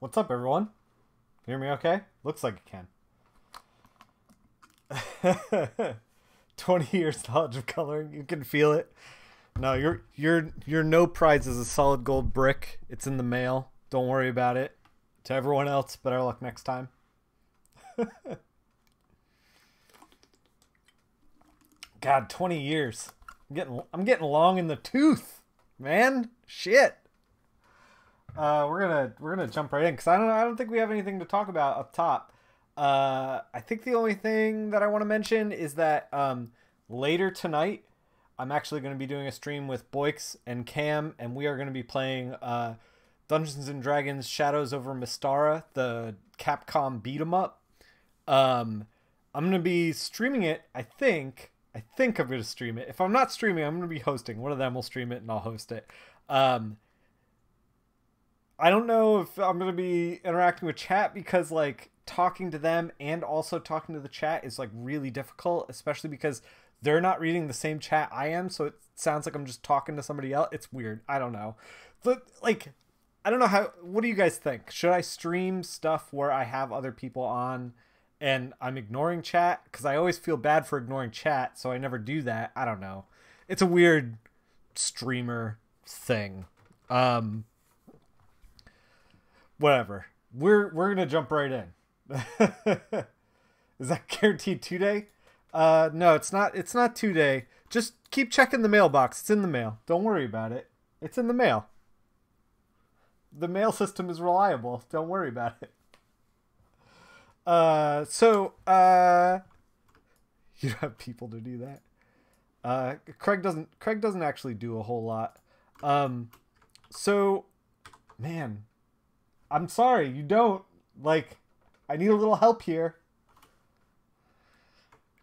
What's up, everyone? Hear me okay? Looks like you can. 20 years knowledge of coloring. You can feel it. No, your no prize is a solid gold brick. It's in the mail. Don't worry about it. To everyone else, better luck next time. God, 20 years. I'm getting long in the tooth, man. Shit. We're gonna jump right in because I don't think we have anything to talk about up top. I think the only thing that I want to mention is that later tonight I'm actually going to be doing a stream with Boix and Cam, and we are going to be playing Dungeons and Dragons: Shadows over Mystara, the Capcom beat 'em up. I'm going to be streaming it. I think I'm going to stream it. If I'm not streaming, I'm going to be hosting. One of them will stream it, and I'll host it. I don't know if I'm going to be interacting with chat because, like, talking to them and also talking to the chat is, like, really difficult, especially because they're not reading the same chat I am, so it sounds like I'm just talking to somebody else. It's weird. I don't know. But, like, I don't know how... What do you guys think? Should I stream stuff where I have other people on and I'm ignoring chat? Because I always feel bad for ignoring chat, so I never do that. I don't know. It's a weird streamer thing. Whatever. We're gonna jump right in. Is that guaranteed 2-day? No, it's not. It's not 2-day. Just keep checking the mailbox. It's in the mail. Don't worry about it. It's in the mail. The mail system is reliable. Don't worry about it. You don't have people to do that. Craig doesn't actually do a whole lot. Man, I'm sorry, you don't. Like, I need a little help here.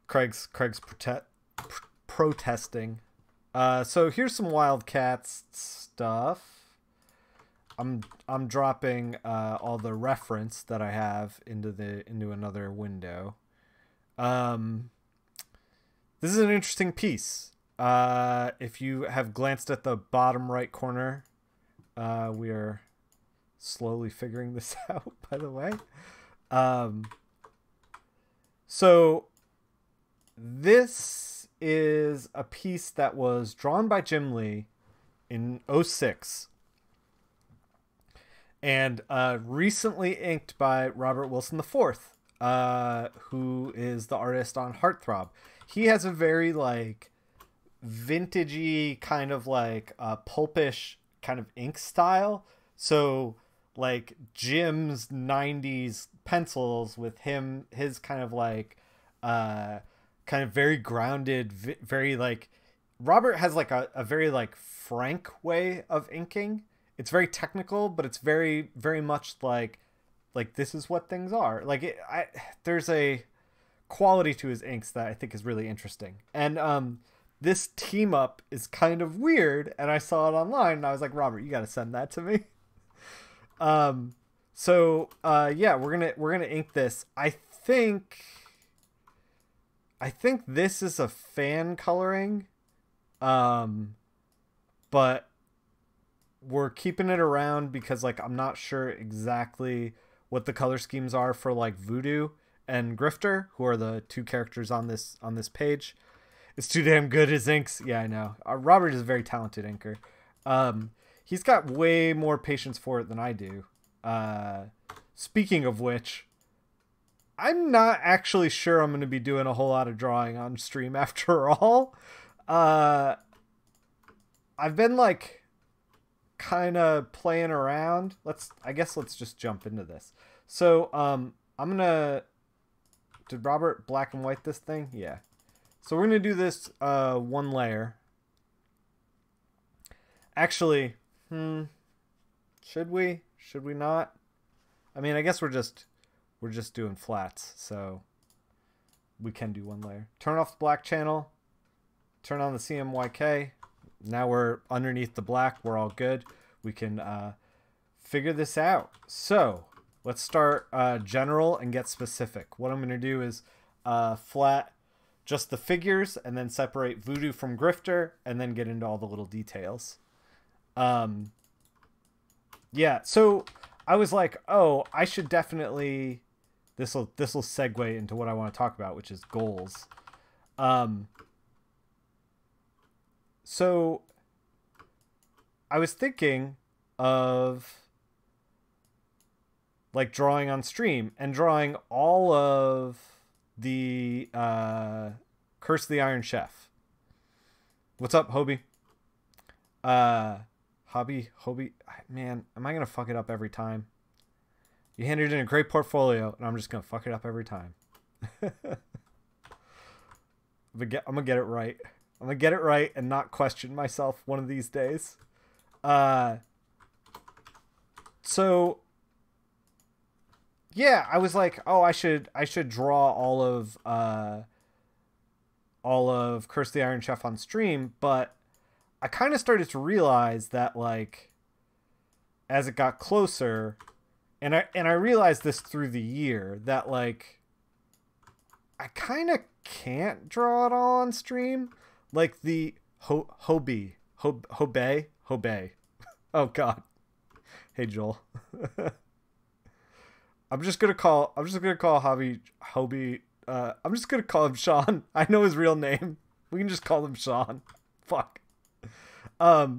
Craig's protesting. So here's some WildC.A.T.S stuff. I'm dropping all the reference that I have into another window. This is an interesting piece. If you have glanced at the bottom right corner, we are slowly figuring this out, by the way. So this is a piece that was drawn by Jim Lee in 2006 and recently inked by Robert Wilson IV, who is the artist on Heartthrob. He has a very, like, vintagey kind of, like, pulpish kind of ink style. So, like, Jim's 90s pencils with his kind of, like, kind of very grounded, very, like, Robert has, like, a very, like, frank way of inking. It's very technical, but it's very, very much like this is what things are. Like, there's a quality to his inks that I think is really interesting. And this team up is kind of weird, and I saw it online, and I was like, Robert, you got to send that to me. Yeah, we're gonna ink this. I think this is a fan coloring, but we're keeping it around because, like, I'm not sure exactly what the color schemes are for, like, Voodoo and Grifter, who are the two characters on this page. It's too damn good, his inks. Yeah, I know. Robert is a very talented inker. He's got way more patience for it than I do. Speaking of which, I'm not actually sure I'm going to be doing a whole lot of drawing on stream after all. I've been, like, kind of playing around. I guess let's just jump into this. So, I'm going to... Did Robert black and white this thing? Yeah. So we're going to do this one layer. Actually, should we? Should we not? I mean, I guess we're just doing flats, so we can do one layer. Turn off the black channel. Turn on the CMYK. Now we're underneath the black. We're all good. We can figure this out. So let's start general and get specific. What I'm going to do is flat just the figures and then separate Voodoo from Grifter and then get into all the little details. Yeah, so I was like, oh, I should definitely, this will segue into what I want to talk about, which is goals. So I was thinking of like drawing on stream and drawing all of the Curse of the Iron Chef. What's up, Hobie? Hobie, man, am I gonna fuck it up every time? You handed in a great portfolio, and I'm just gonna fuck it up every time. I'm gonna get it right. I'm gonna get it right and not question myself one of these days. So yeah, I was like, oh, I should draw all of Curse of the Iron Chef on stream, but I kind of started to realize that, like, as it got closer, and I realized this through the year, that, like, I kind of can't draw it all on stream. Like the Hobie. Oh God. Hey Joel. I'm just gonna call Hobie. I'm just gonna call him Sean. I know his real name. We can just call him Sean. Fuck. At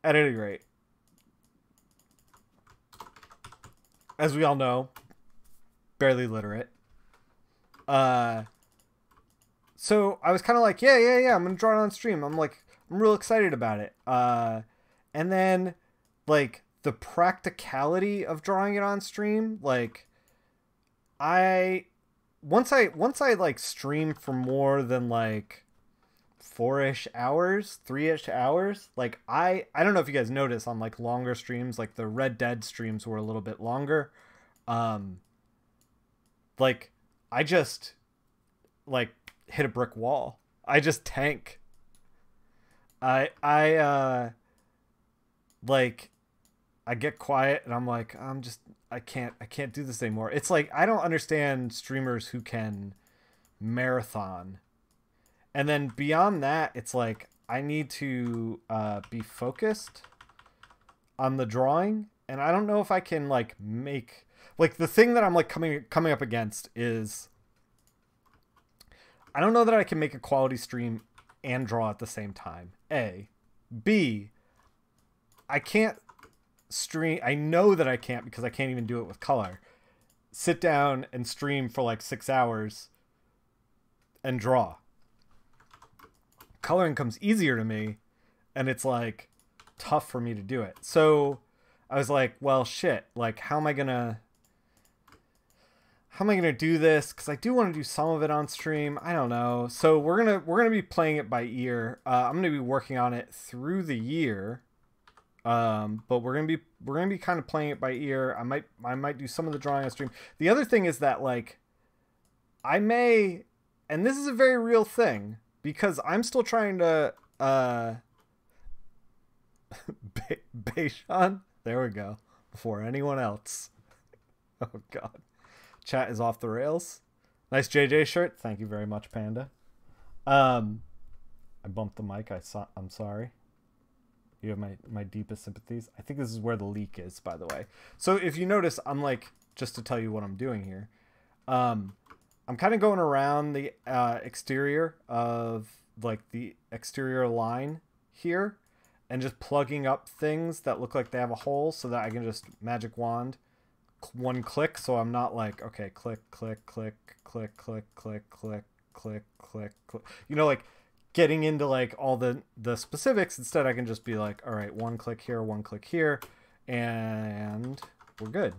any rate, as we all know, barely literate. So I was kind of like, yeah, I'm gonna draw it on stream. I'm real excited about it. And then, like, the practicality of drawing it on stream, like, once I like stream for more than like 4-ish hours, 3-ish hours, like, I don't know if you guys notice on like longer streams, like the Red Dead streams were a little bit longer. Like, I just like hit a brick wall. I just tank. I like, I get quiet and I'm like, I can't do this anymore. It's like, I don't understand streamers who can marathon. And then beyond that, it's like, I need to be focused on the drawing. And I don't know if I can like make, like, the thing that I'm like coming up against is, I don't know that I can make a quality stream and draw at the same time. A. B. I can't stream. I know that I can't, because I can't even do it with color. Sit down and stream for like 6 hours and draw. Coloring comes easier to me, and it's like tough for me to do it. So I was like, well, shit, like, how am I gonna do this? Because I do want to do some of it on stream. I don't know. So we're gonna be playing it by ear. I'm gonna be working on it through the year. But we're gonna be kind of playing it by ear. I might do some of the drawing on stream. The other thing is that, like, I may, and this is a very real thing, because I'm still trying to Beishan, there we go, before anyone else. Oh God, chat is off the rails. Nice JJ shirt, thank you very much, Panda. I bumped the mic. I'm sorry. You have my deepest sympathies. I think this is where the leak is, by the way. So if you notice, I'm like, just to tell you what I'm doing here, I'm kind of going around the exterior of, like, the exterior line here, and just plugging up things that look like they have a hole, so that I can just magic wand one click, so I'm not like, okay, click, click, click, click, click, click, click, click, click, click. You know, like, getting into like all the specifics. Instead, I can just be like, all right, one click here, and we're good.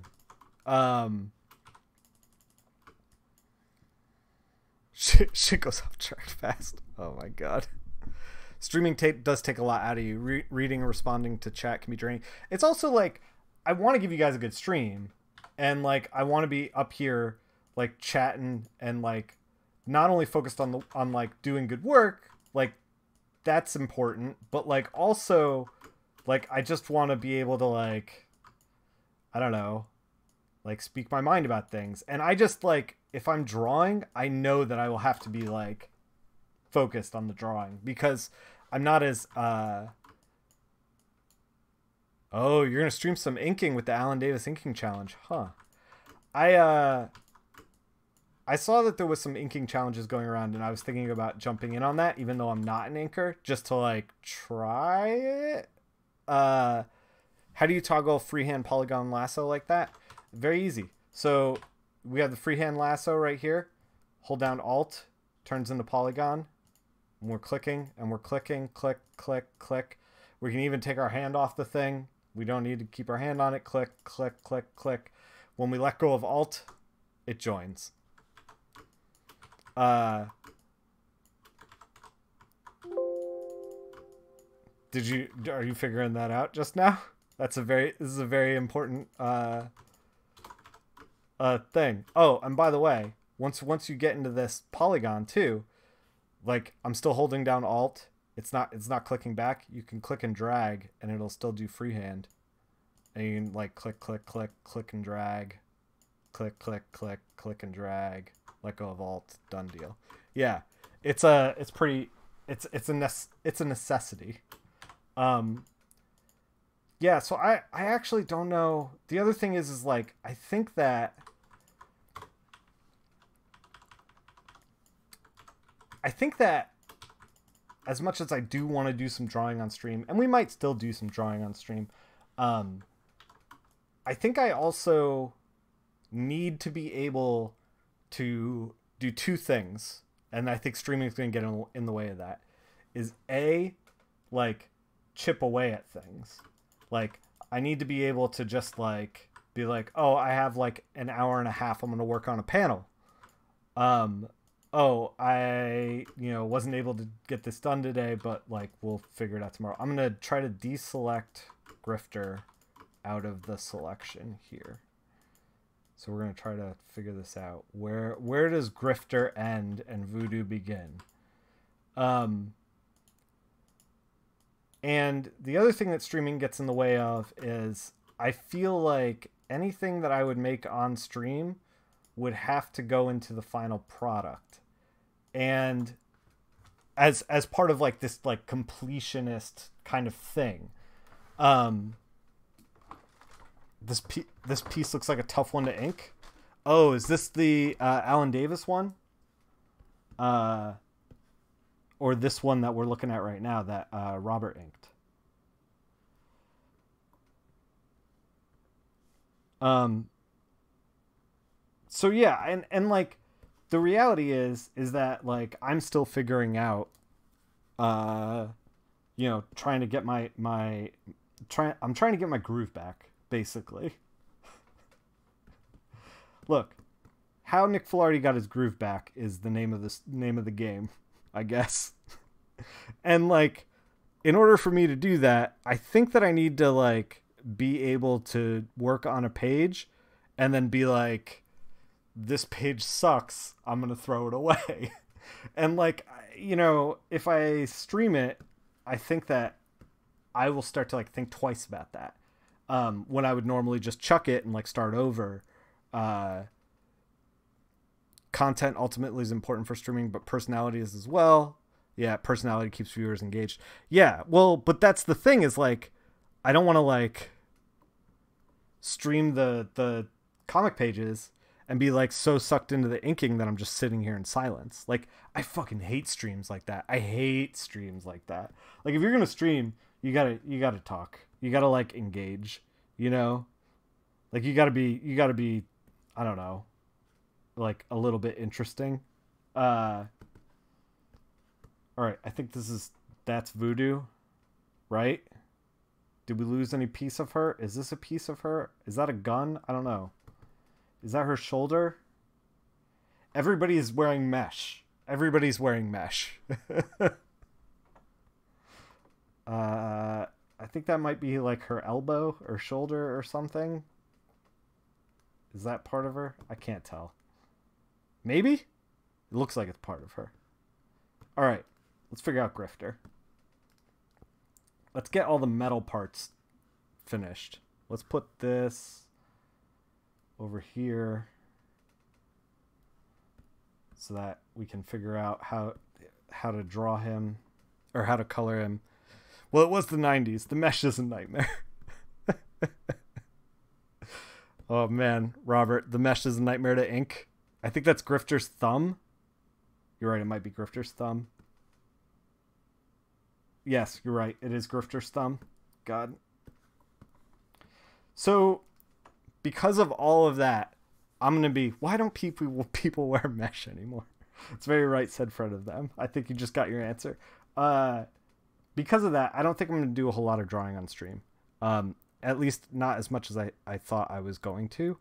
Shit goes off track fast. Oh my God. Streaming does take a lot out of you. Reading and responding to chat can be draining. It's also like, I want to give you guys a good stream, and like, I want to be up here like chatting and like not only focused on like doing good work, like, that's important, but like, also, like, I just want to be able to, like, I don't know, like, speak my mind about things. And I just, like, if I'm drawing, I know that I will have to be like focused on the drawing, because I'm not as Oh, you're gonna stream some inking with the Alan Davis inking challenge, huh? I saw that there was some inking challenges going around, and I was thinking about jumping in on that, even though I'm not an inker, just to like try it. Uh, how do you toggle freehand polygon lasso like that? Very easy. So we have the freehand lasso right here. Hold down Alt, turns into polygon. And we're clicking and we're clicking, click, click, click. We can even take our hand off the thing. We don't need to keep our hand on it. Click, click, click, click. When we let go of Alt, it joins. Are you figuring that out just now? This is a very important thing. Oh, and by the way, once you get into this polygon too, like I'm still holding down Alt. It's not clicking back. You can click and drag and it'll still do freehand. And you can like click, click, click, click and drag. Click, click, click, click and drag. Let go of Alt, done deal. Yeah. It's a necessity. Yeah, so I actually don't know. The other thing is like I think that as much as I do want to do some drawing on stream, and we might still do some drawing on stream, I think I also need to be able to do two things, and I think streaming is going to get in the way of that. Is A, like chip away at things. Like I need to be able to just like be like, oh, I have like an hour and a half. I'm going to work on a panel. Oh, I wasn't able to get this done today, but like we'll figure it out tomorrow. I'm going to try to deselect Grifter out of the selection here. So we're going to try to figure this out. Where does Grifter end and Voodoo begin? And the other thing that streaming gets in the way of is I feel like anything that I would make on stream would have to go into the final product. And as part of like this like completionist kind of thing. This piece looks like a tough one to ink. Oh, is this the Alan Davis one? Or this one that we're looking at right now that Robert inked? So yeah, and like the reality is that like I'm still figuring out trying to get I'm trying to get my groove back. Basically. Look, how Nick Filardi got his groove back is the name of the game, I guess. And like, in order for me to do that, I think that I need to like be able to work on a page and then be like, this page sucks, I'm gonna throw it away. And like, if I stream it, I think that I will start to like think twice about that. When I would normally just chuck it and like start over. Content ultimately is important for streaming, but personality is as well. Yeah, personality keeps viewers engaged. Yeah, well, but that's the thing is like, I don't want to like stream the comic pages and be like so sucked into the inking that I'm just sitting here in silence. Like, I fucking hate streams like that. I hate streams like that. Like, if you're gonna stream, you gotta talk. You gotta like engage, like you gotta be, I don't know, like a little bit interesting. All right. I think that's Voodoo, right? Did we lose any piece of her? Is this a piece of her? Is that a gun? I don't know. Is that her shoulder? Everybody is wearing mesh. Everybody's wearing mesh. I think that might be like her elbow or shoulder or something. Is that part of her? I can't tell. Maybe? It looks like it's part of her. All right. Let's figure out Grifter. Let's get all the metal parts finished. Let's put this over here so that we can figure out how to draw him or how to color him. Well, it was the 90s. The mesh is a nightmare. Oh man, Robert, the mesh is a nightmare to ink. I think that's Grifter's thumb. You're right, it might be Grifter's thumb. Yes, you're right. It is Grifter's thumb. God. So, because of all of that, I'm gonna be. Why don't people wear mesh anymore? It's very right said Fred of them. I think you just got your answer. Because of that, I don't think I'm gonna do a whole lot of drawing on stream. At least not as much as I thought I was going to.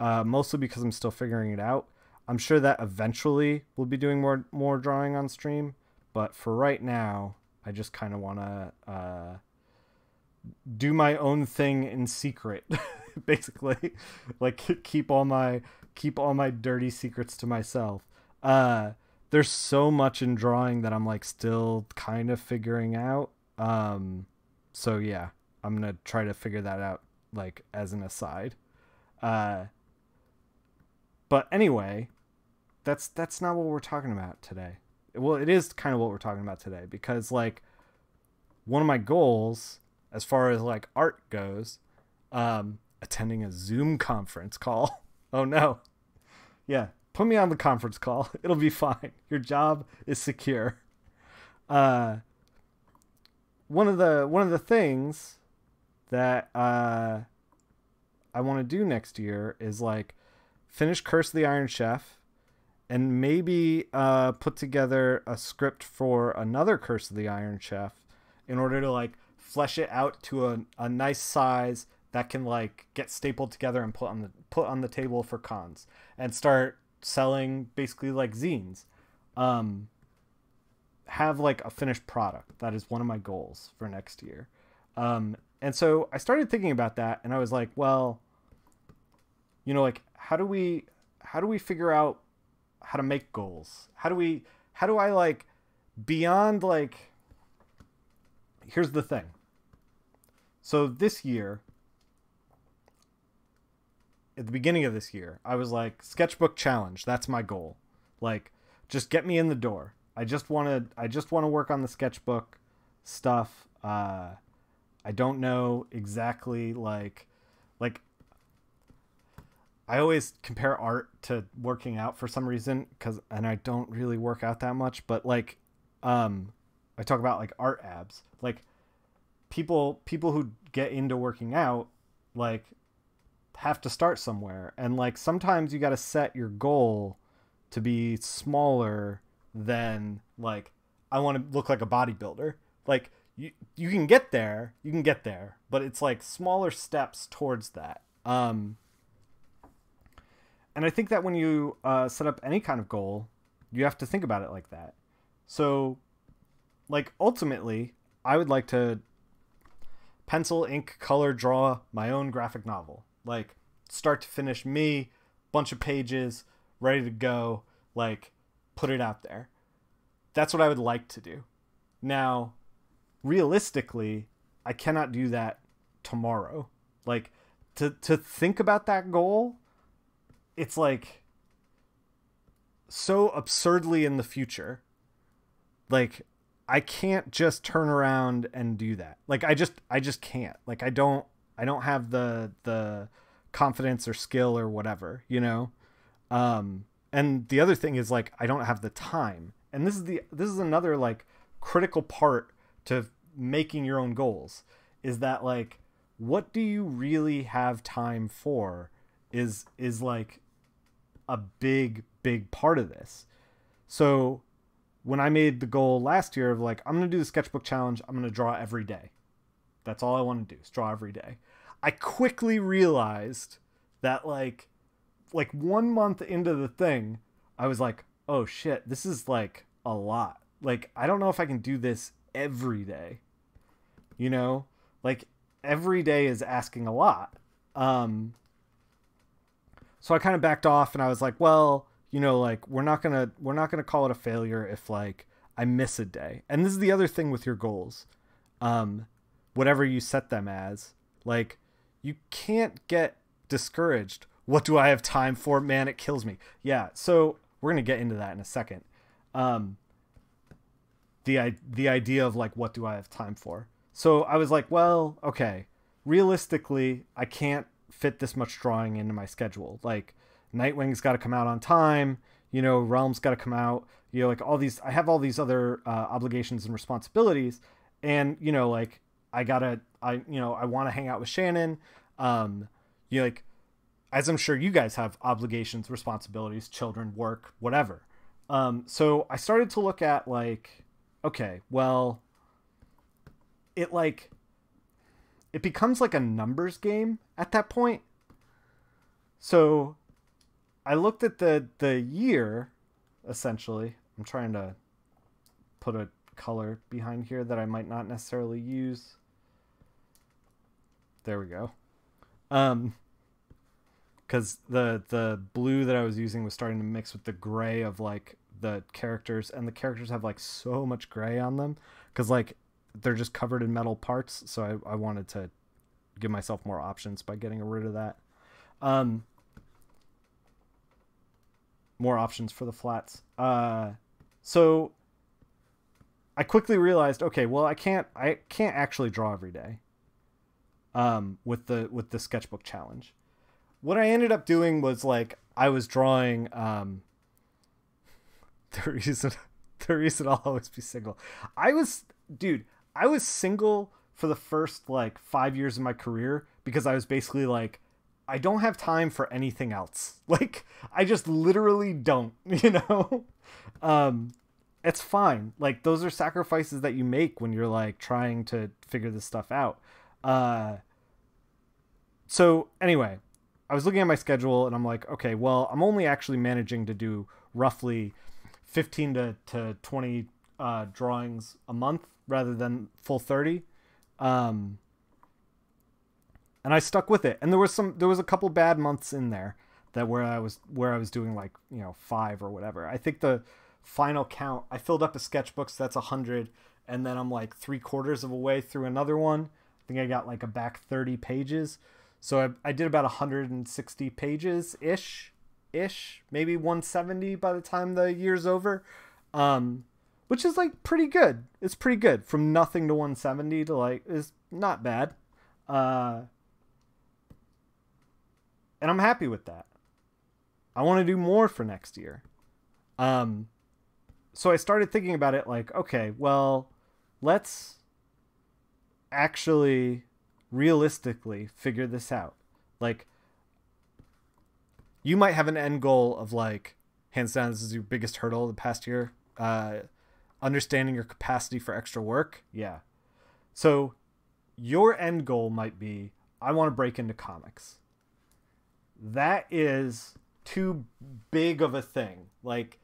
Mostly because I'm still figuring it out. I'm sure that eventually we'll be doing more drawing on stream, but for right now, I just kind of want to do my own thing in secret, basically, like keep all my dirty secrets to myself. There's so much in drawing that I'm like still kind of figuring out. So yeah, I'm gonna try to figure that out like as an aside. But anyway, that's not what we're talking about today. Well, it is kind of what we're talking about today because like one of my goals as far as like art goes, attending a Zoom conference call. Oh no. Yeah. Put me on the conference call. It'll be fine. Your job is secure. One of the things that I want to do next year is like finish Curse of the Iron Chef and maybe put together a script for another Curse of the Iron Chef in order to like flesh it out to a nice size that can like get stapled together and put on the table for cons and start selling basically like zines. Have like a finished product. That is one of my goals for next year. And so I started thinking about that and I was like, well, you know, like how do we figure out how to make goals? How do I like beyond like, here's the thing. So this year, at the beginning of this year, I was like, sketchbook challenge. That's my goal. Like, just get me in the door. I just want to work on the sketchbook stuff. I don't know exactly like I always compare art to working out for some reason and I don't really work out that much, but like, I talk about like art abs, like people who get into working out, like have to start somewhere. And like, sometimes you got to set your goal to be smaller than like, I want to look like a bodybuilder. Like you can get there, but it's like smaller steps towards that. And I think that when you set up any kind of goal, you have to think about it like that. So like ultimately I would like to pencil, ink, color, draw my own graphic novel, like start to finish, me, bunch of pages, ready to go, like put it out there. That's what I would like to do. Now, realistically, I cannot do that tomorrow. Like to think about that goal, it's like so absurdly in the future. Like I can't just turn around and do that. Like I just can't. Like I don't have the confidence or skill or whatever, you know? And the other thing is like I don't have the time. And this is another like critical part to making your own goals, is that like what do you really have time for is like a big part of this. So when I made the goal last year of like, I'm going to do the sketchbook challenge, I'm going to draw every day. That's all I want to do is draw every day. I quickly realized that like 1 month into the thing, I was like, oh shit, this is like a lot. Like, I don't know if I can do this every day, you know, like every day is asking a lot. So I kind of backed off and I was like, well, you know, like we're not going to call it a failure if like I miss a day. And this is the other thing with your goals. Whatever you set them as, like you can't get discouraged. What do I have time for? Man, it kills me. Yeah. So we're going to get into that in a second. The idea of like, what do I have time for? So I was like, well, okay, realistically, I can't fit this much drawing into my schedule. Like, Nightwing's got to come out on time, you know, Realm's got to come out, you know, like all these, I have all these other obligations and responsibilities. And, you know, like I want to hang out with Shannon. You know, like, as I'm sure you guys have obligations, responsibilities, children, work, whatever. So I started to look at like, okay, well, it becomes like a numbers game at that point. So I looked at the year, essentially. I'm trying to put a color behind here that I might not necessarily use. There we go. Because the blue that I was using was starting to mix with the gray of like the characters, and the characters have like so much gray on them because like they're just covered in metal parts. So I wanted to give myself more options by getting rid of that. More options for the flats. So I quickly realized, okay, well, I can't actually draw every day. With the sketchbook challenge. What I ended up doing was like I was drawing the reason I'll always be single. I was single for the first like 5 years of my career because I was basically like, I don't have time for anything else. Like I just literally don't, you know? It's fine. Like those are sacrifices that you make when you're like trying to figure this stuff out. So anyway, I was looking at my schedule and I'm like, okay, well, I'm only actually managing to do roughly 15 to 20 drawings a month rather than full 30. And I stuck with it. And there was a couple bad months in there that where I was doing like, you know, 5 or whatever. I think the final count, I filled up a sketchbook, so that's 100. And then I'm like 3/4 of a way through another one. I think I got like a back 30 pages. So I did about 160 pages ish, maybe 170 by the time the year's over. Which is like pretty good. It's pretty good. From nothing to 170 to like is not bad. And I'm happy with that. I want to do more for next year. So I started thinking about it like, okay, well, let's actually realistically figure this out. Like, you might have an end goal of like, hands down, this is your biggest hurdle the past year. Understanding your capacity for extra work. Yeah. So your end goal might be, I want to break into comics. That is too big of a thing. Like,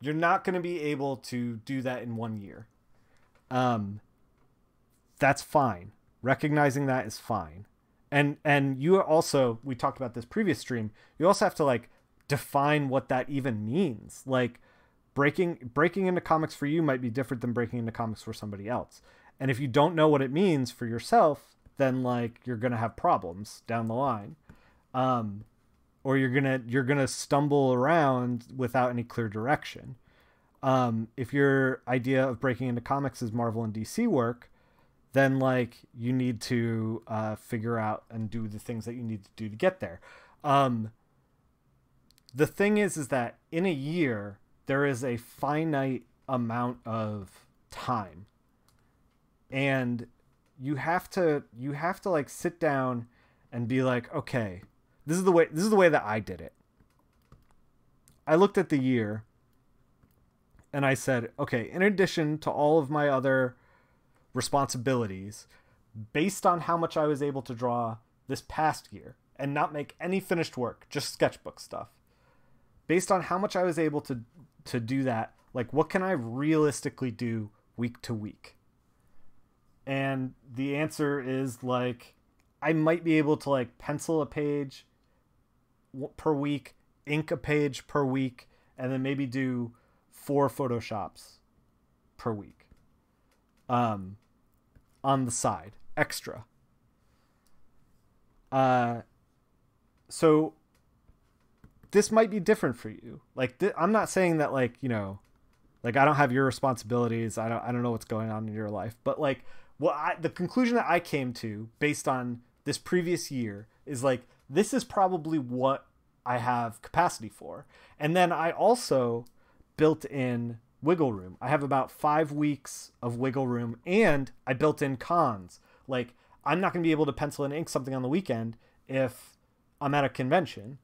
you're not going to be able to do that in 1 year. That's fine. Recognizing that is fine. And you also, we talked about this previous stream, you also have to like define what that even means. Like breaking into comics for you might be different than breaking into comics for somebody else. And if you don't know what it means for yourself, then like you're going to have problems down the line. Or you're going to stumble around without any clear direction. If your idea of breaking into comics is Marvel and DC work, then like you need to figure out and do the things that you need to do to get there. The thing is that in a year, there is a finite amount of time. And you have to like sit down and be like, okay, this is the way that I did it. I looked at the year and I said, okay, in addition to all of my other responsibilities, based on how much I was able to draw this past year and not make any finished work, just sketchbook stuff, based on how much I was able to do that, like what can I realistically do week to week? And the answer is like, I might be able to like pencil a page per week, ink a page per week, and then maybe do 4 Photoshops per week. On the side, extra. So this might be different for you. Like, I'm not saying that like, you know, like I don't have your responsibilities. I don't know what's going on in your life, but like the conclusion that I came to based on this previous year is like, this is probably what I have capacity for. And then I also built in wiggle room. I have about 5 weeks of wiggle room, and I built in cons. Like, I'm not going to be able to pencil and ink something on the weekend if I'm at a convention.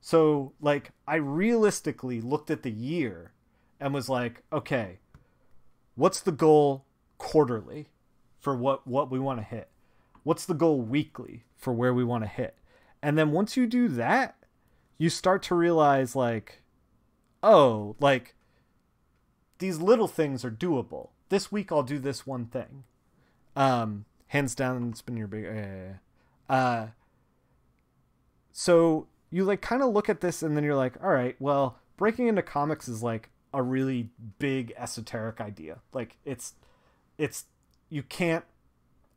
So, like, I realistically looked at the year and was like, okay, what's the goal quarterly for what we want to hit? What's the goal weekly for where we want to hit? And then once you do that, you start to realize, like, oh, like, these little things are doable. This week I'll do this one thing. Hands down, it's been your big... So you, like, kind of look at this and then you're like, all right, well, breaking into comics is, like, a really big esoteric idea. Like, it's you can't,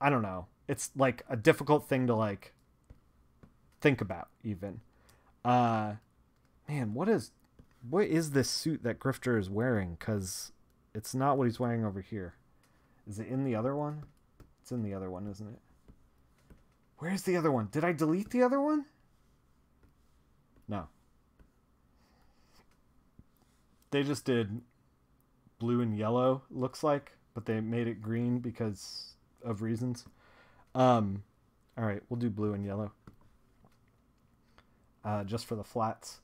I don't know. It's, like, a difficult thing to, like, think about, even. Man, what is this suit that Grifter is wearing? Because it's not what he's wearing over here. Is it in the other one? It's in the other one, isn't it? Where's the other one? Did I delete the other one? No. They just did blue and yellow, looks like, but they made it green because of reasons. All right, we'll do blue and yellow. Just for the flats.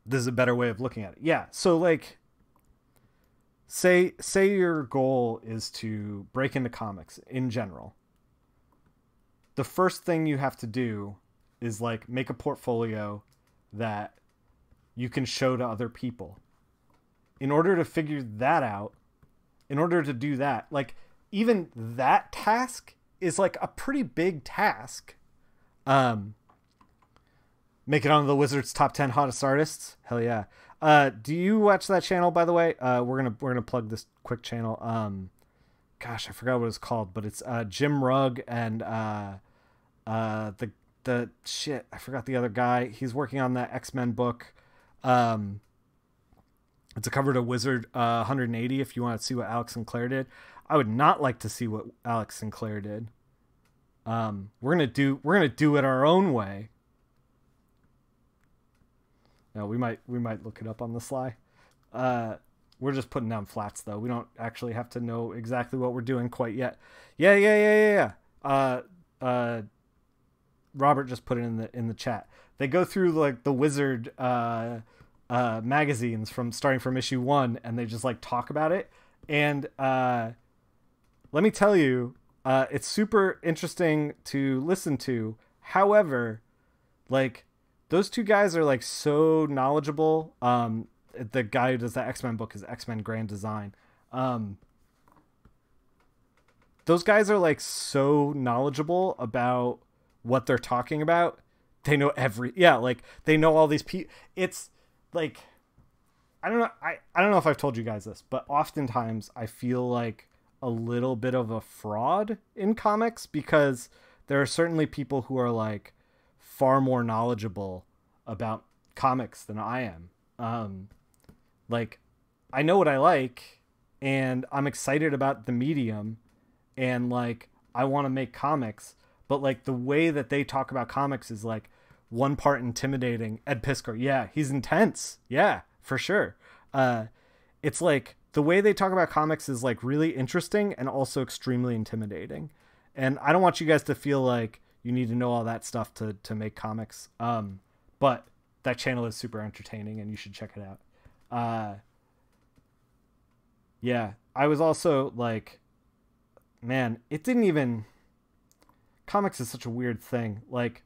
This is a better way of looking at it. Yeah, so, like, say your goal is to break into comics in general. The first thing you have to do is, like, make a portfolio that you can show to other people. In order to figure that out, in order to do that, like, even that task is, like, a pretty big task. Make it onto the Wizards top 10 hottest artists. Hell yeah. Do you watch that channel, by the way? We're gonna plug this quick channel. Gosh, I forgot what it's called, but it's Jim Rugg and the shit. I forgot the other guy. He's working on that X-Men book. It's a cover to Wizard 180. If you want to see what Alex Sinclair did, I would not like to see what Alex Sinclair did. We're gonna do it our own way. No, we might look it up on the sly. We're just putting down flats, though. We don't actually have to know exactly what we're doing quite yet. Yeah. Robert just put it in the chat. They go through, like, the Wizard magazines starting from issue 1, and they just, like, talk about it. And let me tell you, it's super interesting to listen to. However, like, those two guys are, like, so knowledgeable. The guy who does that X-Men book is X-Men Grand Design. Those guys are, like, so knowledgeable about what they're talking about. They know they know all these people. It's like, I don't know. I don't know if I've told you guys this, but oftentimes I feel like a little bit of a fraud in comics, because there are certainly people who are, like, far more knowledgeable about comics than I am. Like, I know what I like, and I'm excited about the medium, and, like, I want to make comics, but, like, the way that they talk about comics is, like, one part intimidating. Ed Piskor, yeah, he's intense. Yeah, for sure. It's like, the way they talk about comics is, like, really interesting and also extremely intimidating. And I don't want you guys to feel like you need to know all that stuff to make comics. But that channel is super entertaining and you should check it out. Yeah, I was also like, man, it didn't even... Comics is such a weird thing. Like,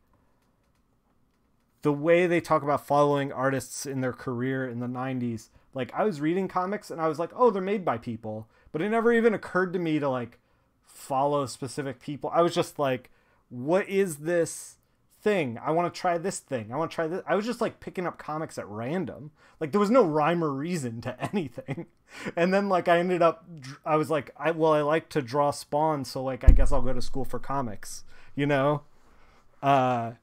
the way they talk about following artists in their career in the 90s, like, I was reading comics and I was like, oh, they're made by people. But it never even occurred to me to, like, follow specific people. I was just like, what is this thing? I want to try this thing. I want to try this. I was just, like, picking up comics at random. Like, there was no rhyme or reason to anything. And then, like, I was like, I like to draw Spawn, so, like, I guess I'll go to school for comics, you know? Yeah.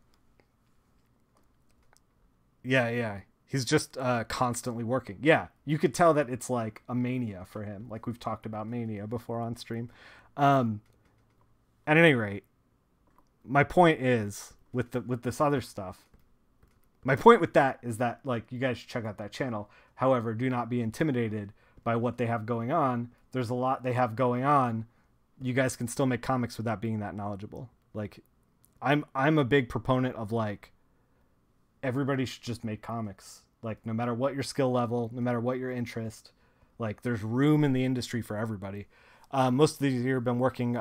He's just constantly working. Yeah, you could tell that it's, like, a mania for him. Like, we've talked about mania before on stream. But, like, I don't know. I don't know if I've told you guys this, but oftentimes I feel like a little bit of a fraud in comics, because there are certainly people who are, like, far more knowledgeable about comics than I am. Like, At any rate, my point is with this other stuff. My point with that is that, like, you guys should check out that channel. However, do not be intimidated by what they have going on. There's a lot they have going on. You guys can still make comics without being that knowledgeable. Like, I'm a big proponent of, like, everybody should just make comics. Like, no matter what your skill level, no matter what your interest, like, there's room in the industry for everybody. Most of these years have been working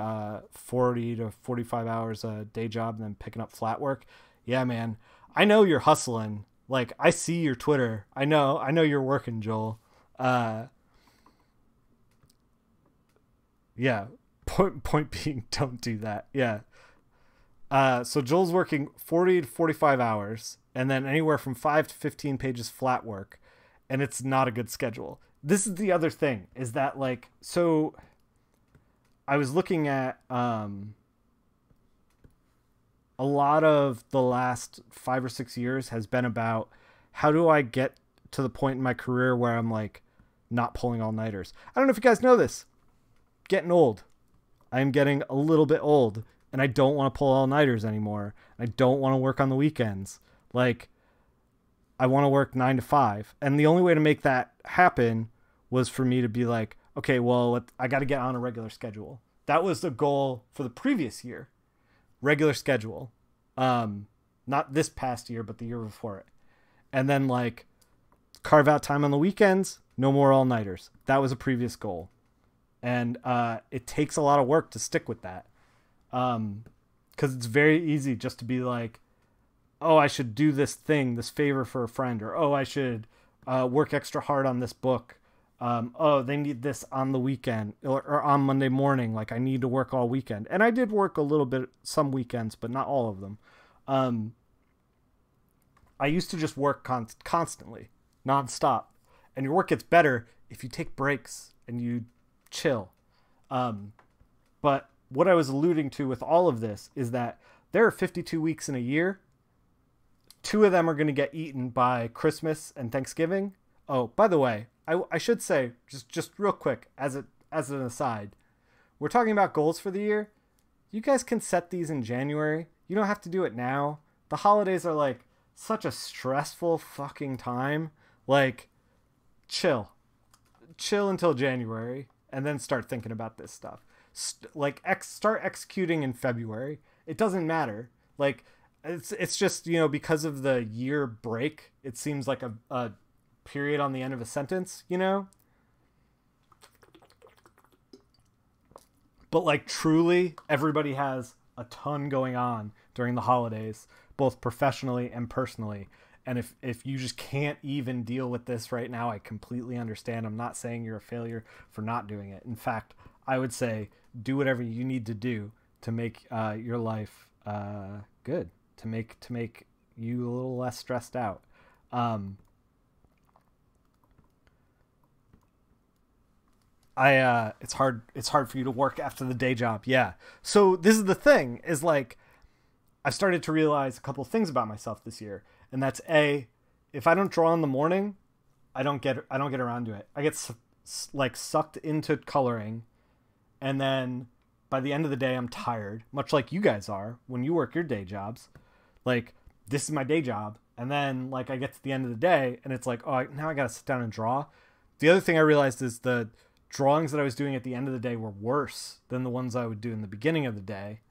40 to 45 hours a day job and then picking up flat work. Yeah, man. I know you're hustling. Like, I see your Twitter. I know you're working, Joel. Yeah. Point being, don't do that. Yeah. So Joel's working 40 to 45 hours and then anywhere from 5 to 15 pages flat work. And it's not a good schedule. This is the other thing, is that, like, so I was looking at a lot of the last 5 or 6 years has been about how do I get to the point in my career where I'm, like, not pulling all-nighters. I don't know if you guys know this. Getting old. I'm getting a little bit old, and I don't want to pull all-nighters anymore. I don't want to work on the weekends. Like, I want to work 9 to 5. And the only way to make that happen was for me to be like, okay, well, I got to get on a regular schedule. That was the goal for the previous year. Regular schedule. Not this past year, but the year before it. And then, like, carve out time on the weekends. No more all-nighters. That was a previous goal. And it takes a lot of work to stick with that. Because it's very easy just to be like, oh, I should do this thing, this favor for a friend. Or, oh, I should work extra hard on this book. Oh, they need this on the weekend or on Monday morning. Like, I need to work all weekend. And I did work a little bit, some weekends, but not all of them. I used to just work constantly, nonstop. And your work gets better if you take breaks and you chill. But what I was alluding to with all of this is that there are 52 weeks in a year. 2 of them are going to get eaten by Christmas and Thanksgiving. Oh, by the way, I should say, just real quick, as an aside, we're talking about goals for the year. You guys can set these in January. You don't have to do it now. The holidays are, like, such a stressful fucking time. Like, chill until January and then start thinking about this stuff. Start executing in February. It doesn't matter. Like, it's just, you know, because of the year break, it seems like a period on the end of a sentence, you know? But, like, truly, everybody has a ton going on during the holidays, both professionally and personally. And if you just can't even deal with this right now, I completely understand. I'm not saying you're a failure for not doing it. In fact, I would say do whatever you need to do to make your life good, to make you a little less stressed out. It's hard for you to work after the day job. Yeah. So this is the thing, is, like, I've started to realize a couple of things about myself this year. And that's if I don't draw in the morning, I don't get around to it. I get sucked into coloring. And then by the end of the day, I'm tired, much like you guys are when you work your day jobs. Like, this is my day job. And then, like, I get to the end of the day and it's like, oh, now I got to sit down and draw. The other thing I realized is the drawings that I was doing at the end of the day were worse than the ones I would do in the beginning of the day.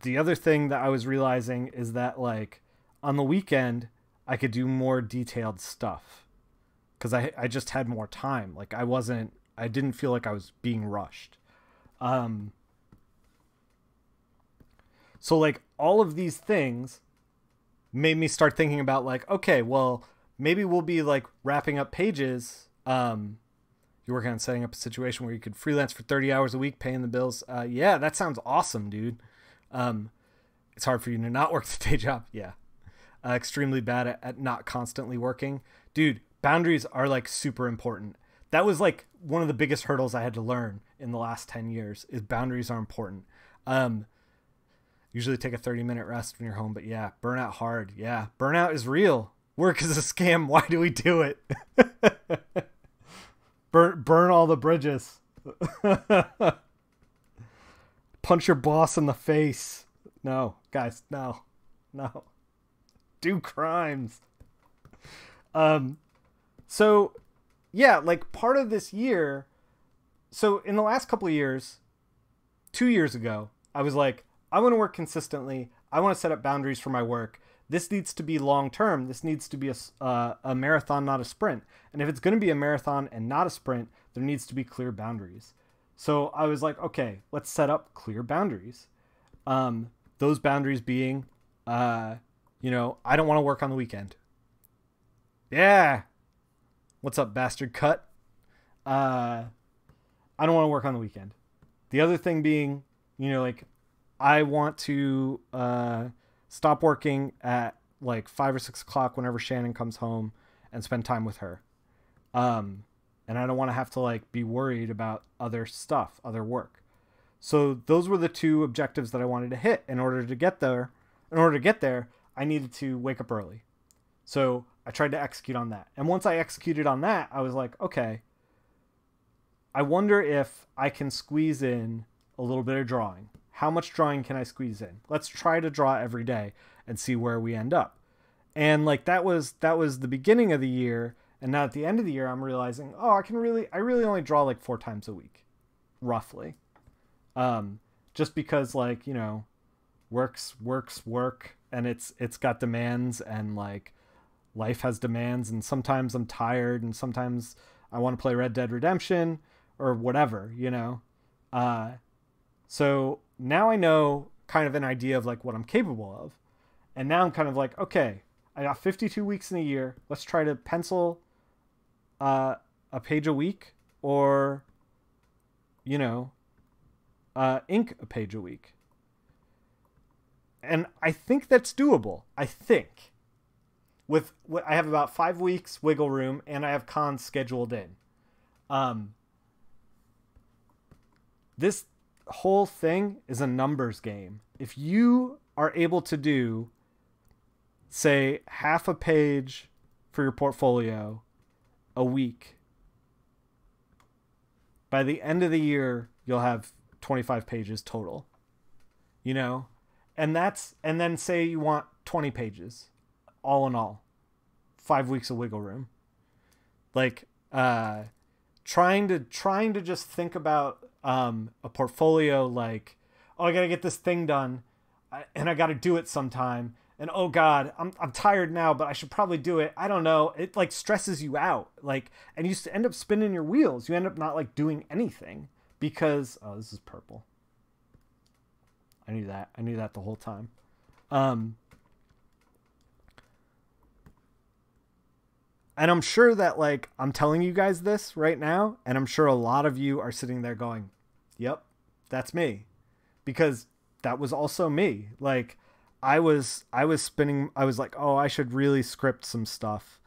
The other thing that I was realizing is that, like, on the weekend, I could do more detailed stuff because I just had more time. Like, I didn't feel like I was being rushed. So, like, all of these things made me start thinking about, like, okay, well, maybe we'll be, like, wrapping up pages. You're working on setting up a situation where you could freelance for 30 hours a week, paying the bills. Yeah, that sounds awesome, dude. It's hard for you to not work the day job. Yeah. Extremely bad at not constantly working. Dude, boundaries are, like, super important. That was, like, one of the biggest hurdles I had to learn in the last 10 years is boundaries are important. Usually take a 30-minute rest when you're home, but yeah, burnout hard. Yeah. Burnout is real. Work is a scam. Why do we do it? Burn all the bridges. Punch your boss in the face. No, guys, no. No. Do crimes. Um so yeah, like part of this year, so in the last couple of years, 2 years ago, I was like, I want to work consistently. I want to set up boundaries for my work. This needs to be long term. This needs to be a marathon, not a sprint. And if it's going to be a marathon and not a sprint, there needs to be clear boundaries. So I was like, okay, let's set up clear boundaries. Those boundaries being, I don't want to work on the weekend. Yeah. What's up, bastard cut? I don't want to work on the weekend. The other thing being, I want to stop working at like 5 or 6 o'clock whenever Shannon comes home and spend time with her. And I don't want to have to like be worried about other stuff, other work. So those were the two objectives that I wanted to hit. In order to get there, I needed to wake up early. So I tried to execute on that. And once I executed on that, I was like, okay, I wonder if I can squeeze in a little bit of drawing. How much drawing can I squeeze in? Let's try to draw every day and see where we end up. And like that was the beginning of the year, and now at the end of the year I'm realizing, I really only draw like 4 times a week, roughly. Just because like, work's work, and it's got demands, and like life has demands, and sometimes I'm tired, and sometimes I want to play Red Dead Redemption or whatever, so now I know kind of an idea of like what I'm capable of. And now I'm kind of like, okay, I got 52 weeks in a year. Let's try to pencil a page a week, or, ink a page a week. And I think that's doable. I think. I have about 5 weeks wiggle room, and I have cons scheduled in. This whole thing is a numbers game. If you are able to do, say, half a page for your portfolio a week, by the end of the year, you'll have 25 pages total, and then say you want 20 pages all in all, 5 weeks of wiggle room. Like, trying to just think about a portfolio like, I gotta get this thing done, and I gotta do it sometime, and oh god, I'm tired now, but I should probably do it. I don't know. It like stresses you out, like, and you end up spinning your wheels. You end up not like doing anything because this is purple. I knew that the whole time. And I'm sure that like I'm telling you guys this right now, and I'm sure a lot of you are sitting there going, yep, that's me. Because that was also me. Like I was spinning, I was like, I should really script some stuff.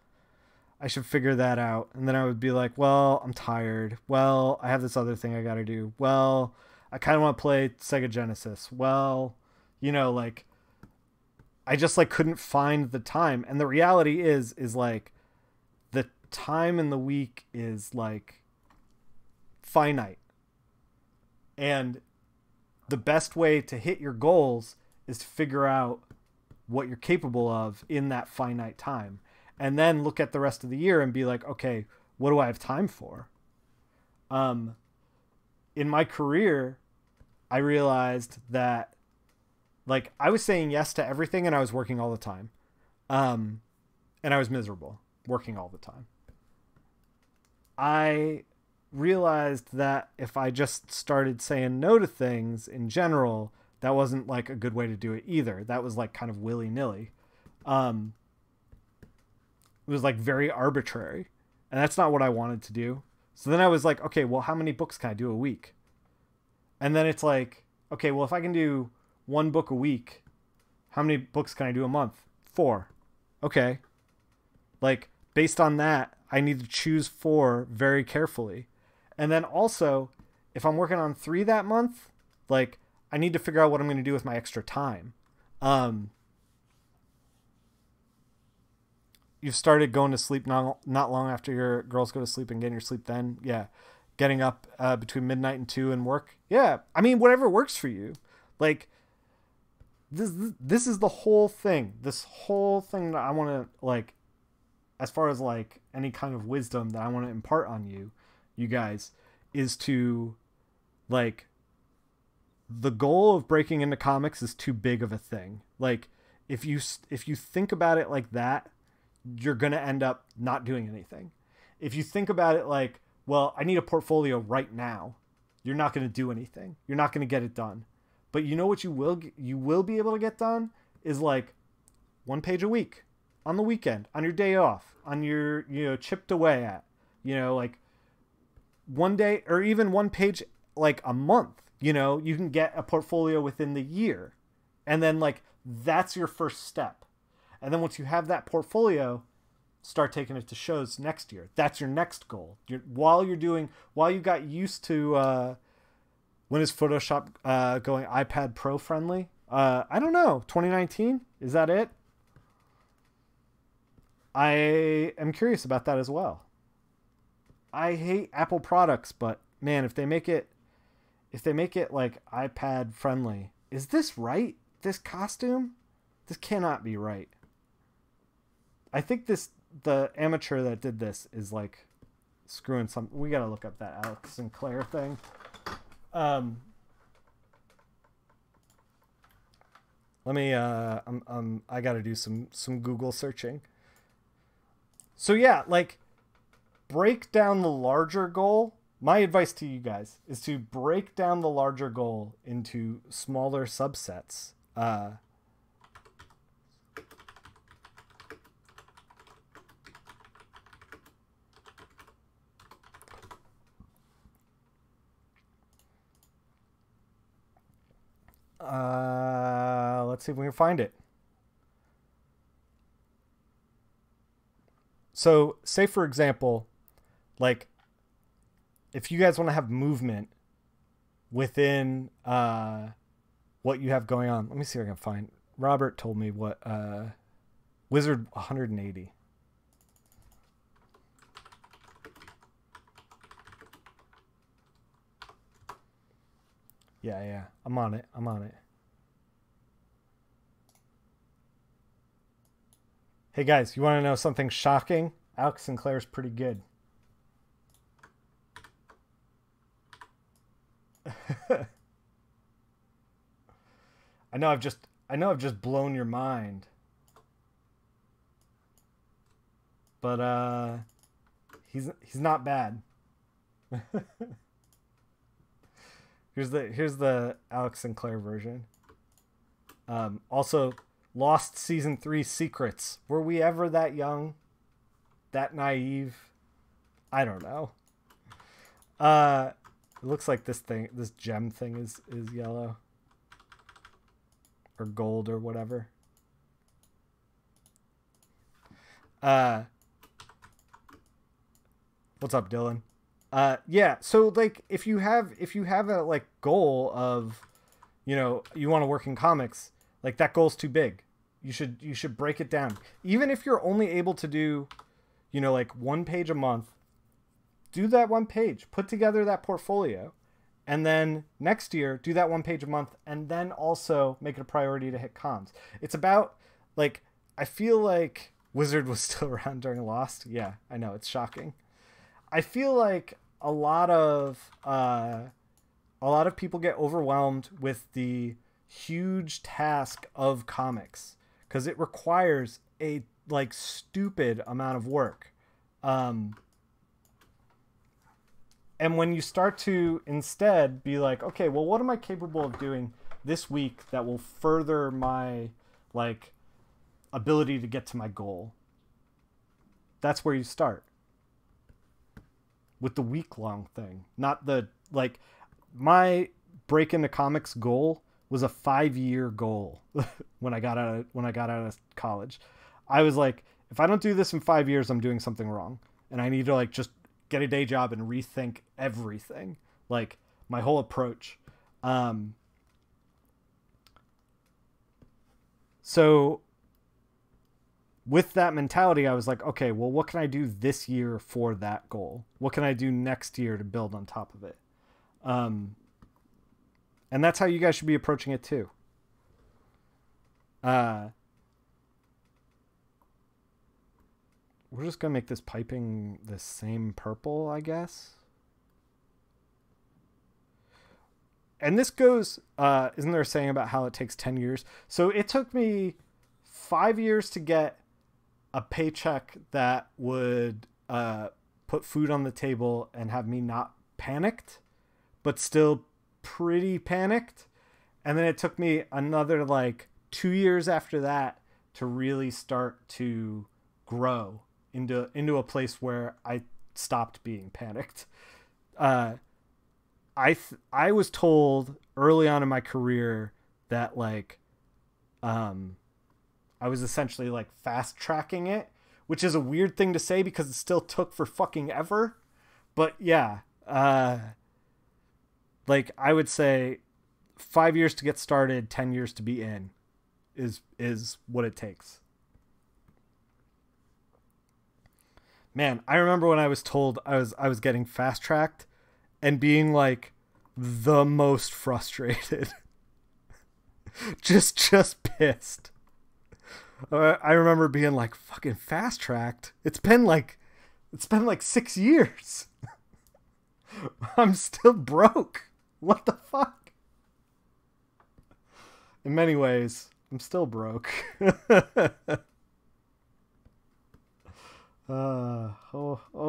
I should figure that out. And then I would be like, well, I'm tired. Well, I have this other thing I got to do. Well, I kind of want to play Sega Genesis. Well, like I just like couldn't find the time. And the reality is like, the time in the week is like finite, and the best way to hit your goals is to figure out what you're capable of in that finite time, and then look at the rest of the year and be like, okay, what do I have time for? In my career, I realized that like I was saying yes to everything, and I was working all the time, and I was miserable working all the time. I realized that if I just started saying no to things in general, that wasn't like a good way to do it either. That was like kind of willy-nilly. It was like very arbitrary, and that's not what I wanted to do. So then I was like, okay, well, how many books can I do a week? And then it's like, okay, well, if I can do 1 book a week, how many books can I do a month? 4. Okay. Like, based on that, I need to choose 4 very carefully. And then also, if I'm working on 3 that month, like, I need to figure out what I'm going to do with my extra time. You've started going to sleep not long after your girls go to sleep and getting your sleep then. Yeah. getting up between midnight and 2 and work. Yeah, I mean, whatever works for you. Like, this is the whole thing. This whole thing that I want to, like, as far as, like, any kind of wisdom that I want to impart on you guys, is to, like, the goal of breaking into comics is too big of a thing. Like, if you think about it like that, you're going to end up not doing anything. If you think about it like, well, I need a portfolio right now, you're not going to do anything. You're not going to get it done. But you know what you will be able to get done is, like, 1 page a week on the weekend, on your day off, on your, chipped away at, like, one day, or even 1 page, like, a month. You can get a portfolio within the year, and then, like, that's your first step. And then once you have that portfolio, start taking it to shows next year. That's your next goal. While you got used to, when is Photoshop going iPad Pro friendly? I don't know. 2019? Is that it? I am curious about that as well. I hate Apple products, but man, if they make it like iPad friendly, is this right? This costume? This cannot be right. I think the amateur that did this is, like, screwing some. We gotta look up that Alex Sinclair thing. Let me. I gotta do some Google searching. So yeah, like, break down the larger goal. My advice to you guys is to break down the larger goal into smaller subsets. Let's see if we can find it. So, say for example, like, if you guys want to have movement within what you have going on, let me see if I can find. Robert told me what Wizard 180. Yeah, I'm on it. Hey guys, you want to know something shocking? Alex Sinclair's pretty good. I know I've just blown your mind. But he's not bad. Here's the Alex Sinclair version. Also, Lost Season 3 secrets. Were we ever that young? That naive? I don't know. It looks like this gem thing is yellow. Or gold or whatever. What's up, Dylan? Yeah, so, like, if you have a, like, goal of, you want to work in comics, like, that goal's too big. You should break it down. Even if you're only able to do, like, 1 page a month, do that 1 page. Put together that portfolio. And then next year, do that 1 page a month, and then also make it a priority to hit cons. It's about, like, I feel like Wizard was still around during Lost. Yeah, I know, it's shocking. I feel like a lot of people get overwhelmed with the huge task of comics because it requires a, like, stupid amount of work. And when you start to instead be like, okay, well, what am I capable of doing this week that will further my, like, ability to get to my goal? That's where you start. With the week-long thing. Not the, like, my break into comics goal was a 5-year goal when I got out of college. I was like, if I don't do this in 5 years, I'm doing something wrong. And I need to, like, just get a day job and rethink everything, like, my whole approach. So with that mentality, I was like, okay, well, what can I do this year for that goal? What can I do next year to build on top of it? And that's how you guys should be approaching it too. We're just going to make this piping the same purple, I guess. And this goes, isn't there a saying about how it takes 10 years? So it took me 5 years to get a paycheck that would put food on the table and have me not panicked, but still pretty panicked. And then it took me another like 2 years after that to really start to grow into a place where I stopped being panicked. I was told early on in my career that like I was essentially like fast tracking it, which is a weird thing to say because it still took for fucking ever. But yeah, like I would say 5 years to get started, 10 years to be in is what it takes. Man, I remember when I was told I was getting fast tracked and being like the most frustrated. just pissed. I remember being like, fucking fast tracked. It's been like 6 years. I'm still broke. What the fuck? In many ways, I'm still broke.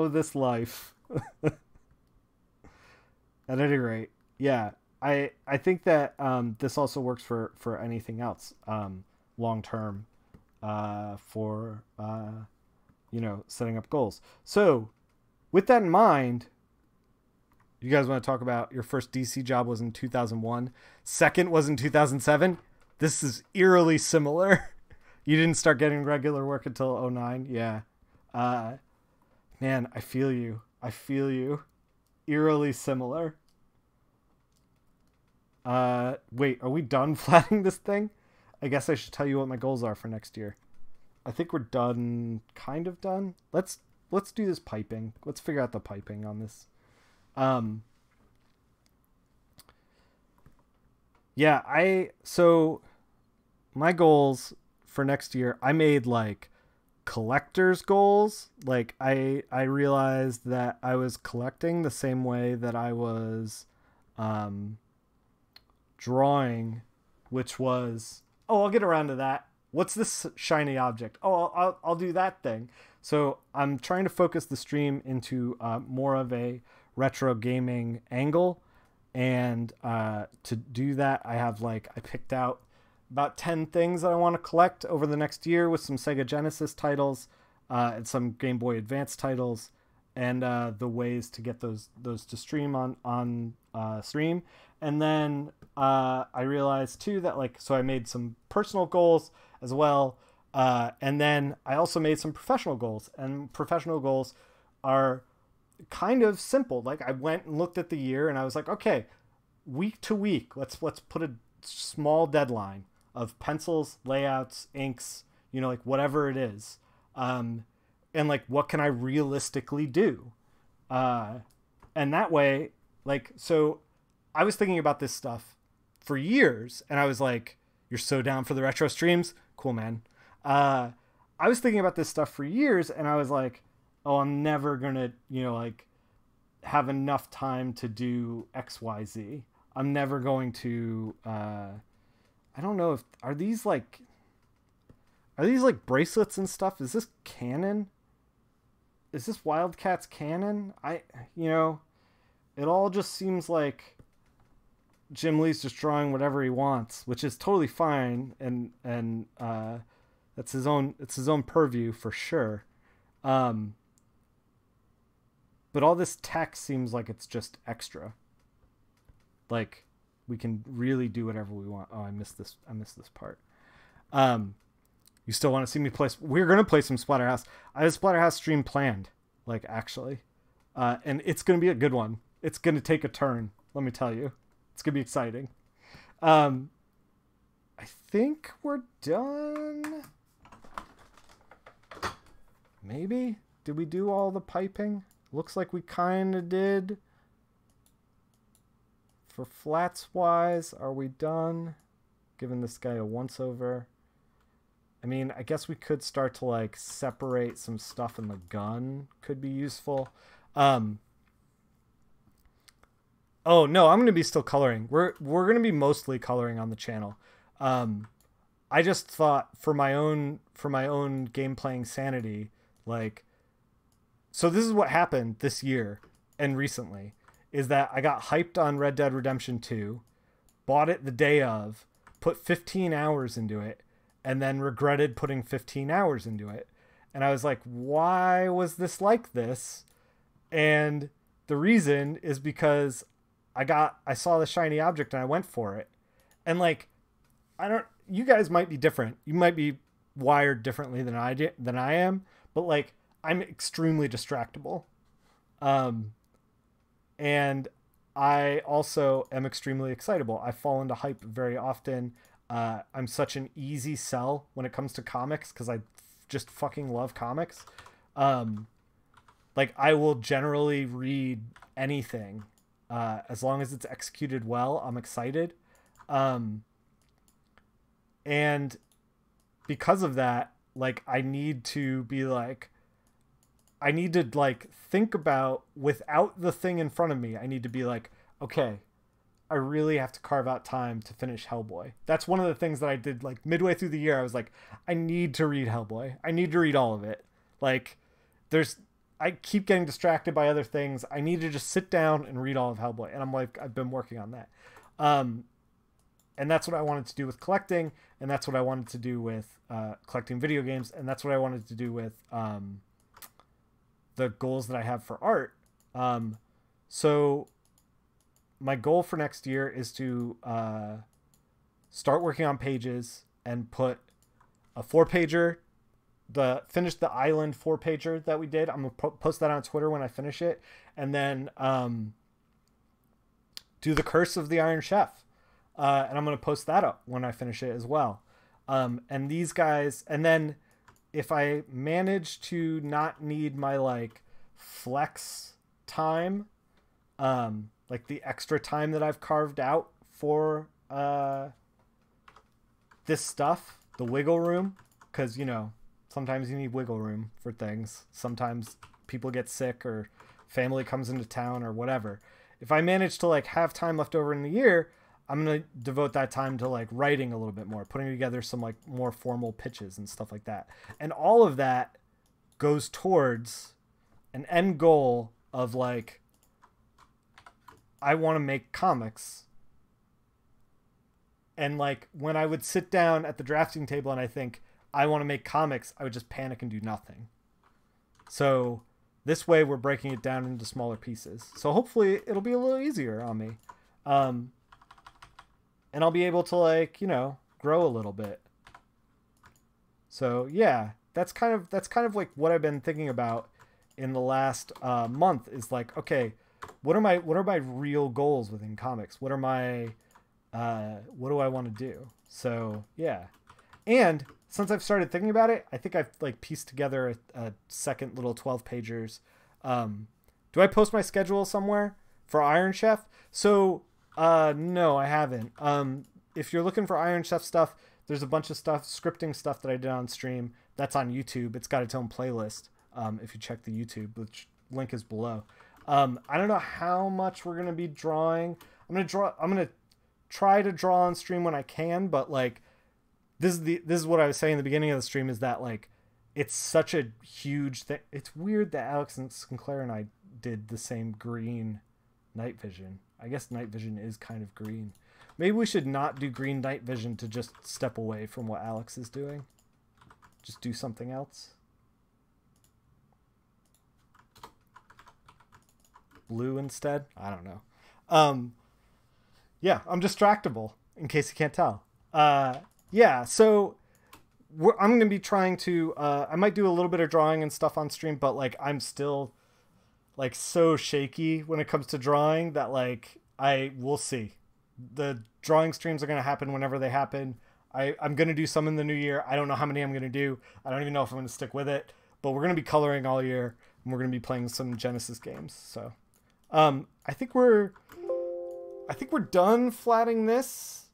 This life. At any rate, yeah, I think that this also works for anything else long term for setting up goals. So with that in mind, you guys want to talk about your first DC job was in 2001, second was in 2007. This is eerily similar. You didn't start getting regular work until 2009. Yeah. Man, I feel you. Eerily similar. Wait, are we done flattening this thing? I guess I should tell you what my goals are for next year. I think we're done, kind of done. Let's do this piping. Let's figure out the piping on this. Yeah, so my goals for next year, I made like collector's goals. Like I realized that I was collecting the same way that I was drawing, which was, I'll get around to that. What's this shiny object? I'll do that thing. So I'm trying to focus the stream into more of a retro gaming angle. And to do that, I picked out about 10 things that I want to collect over the next year with some Sega Genesis titles and some Game Boy Advance titles, and the ways to get those to stream on stream. And then I realized too that so I made some personal goals as well, and then I also made some professional goals. And professional goals are kind of simple. Like I went and looked at the year and I was like, okay, week to week, let's put a small deadline of pencils, layouts, inks, whatever it is. And what can I realistically do? And that way, so I was thinking about this stuff for years and I was like, you're so down for the retro streams? Cool, man. I was thinking about this stuff for years and I was like, oh, I'm never gonna, have enough time to do XYZ. I'm never going to, I don't know are these bracelets and stuff? Is this canon? Is this WildC.A.T.S canon? It all just seems like Jim Lee's just drawing whatever he wants, which is totally fine. And it's his own purview for sure. But all this text seems like it's just extra. Like we can really do whatever we want. Oh, I missed this part. You still want to see me play? We're going to play some Splatterhouse. I have a Splatterhouse stream planned, actually. And it's going to be a good one. It's going to take a turn. Let me tell you, it's going to be exciting. I think we're done. Maybe? Did we do all the piping? Looks like we kind of did. For flats wise, are we done? Giving this guy a once over. I mean, I guess we could start to like separate some stuff in the gun. Could be useful. Oh no, I'm gonna be still coloring. We're gonna be mostly coloring on the channel. I just thought for my own game playing sanity, like, so this is what happened this year and recently, is that I got hyped on Red Dead Redemption 2, bought it the day of, put 15 hours into it, and then regretted putting 15 hours into it. And I was like, why was this like this? And the reason is because I saw the shiny object and I went for it. And like, you guys might be different. You might be wired differently than I am, but like, I'm extremely distractible. And I also am extremely excitable. I fall into hype very often. I'm such an easy sell when it comes to comics because I just fucking love comics. Like, I will generally read anything as long as it's executed well. I'm excited. And because of that, like, I need to think about, without the thing in front of me, I need to be like, okay, I really have to carve out time to finish Hellboy. That's one of the things that I did like midway through the year. I was like, I need to read Hellboy. I need to read all of it. Like, I keep getting distracted by other things. I need to just sit down and read all of Hellboy. And I'm like, I've been working on that. And that's what I wanted to do with collecting. And that's what I wanted to do with collecting video games. And that's what I wanted to do with the goals that I have for art. So my goal for next year is to start working on pages and put a 4-pager, finish the island 4-pager that we did. I'm going to post that on Twitter when I finish it. And then do the Curse of the Iron Chef. And I'm going to post that up when I finish it as well. And these guys, and then if I manage to not need my like flex time, like the extra time that I've carved out for this stuff, the wiggle room, because, you know, sometimes you need wiggle room for things. Sometimes people get sick or family comes into town or whatever. If I manage to like have time left over in the year, I'm going to devote that time to like writing a little bit more, putting together some like more formal pitches and stuff like that. And all of that goes towards an end goal of like, I want to make comics. And like, when I would sit down at the drafting table and I think I want to make comics, I would just panic and do nothing. So this way we're breaking it down into smaller pieces. So hopefully it'll be a little easier on me. And I'll be able to like, you know, grow a little bit. So yeah, that's kind of like what I've been thinking about in the last month is like, okay, what are my real goals within comics? What do I want to do? So yeah. And since I've started thinking about it, I think I've like pieced together a second little 12-pagers. Do I post my schedule somewhere for Iron Chef? So no, I haven't. If you're looking for Iron Chef stuff, there's a bunch of stuff, scripting stuff that I did on stream. That's on YouTube. It's got its own playlist. If you check the YouTube, which link is below. I don't know how much we're going to be drawing. I'm going to try to draw on stream when I can, but like, this is what I was saying in the beginning of the stream, is that like, it's such a huge thing. It's weird that Alex and Sinclair and I did the same green night vision. I guess night vision is kind of green. Maybe we should not do green night vision to just step away from what Alex is doing. Just do something else. Blue instead? I don't know. Yeah, I'm distractible, in case you can't tell. Yeah, so I'm going to be trying to... I might do a little bit of drawing and stuff on stream, but like I'm still like so shaky when it comes to drawing that like we'll see. The drawing streams are going to happen whenever they happen. I'm going to do some in the new year. I don't know how many I'm going to do. I don't even know if I'm going to stick with it. but we're going to be coloring all year, and we're going to be playing some Genesis games. So I think we're done flatting this.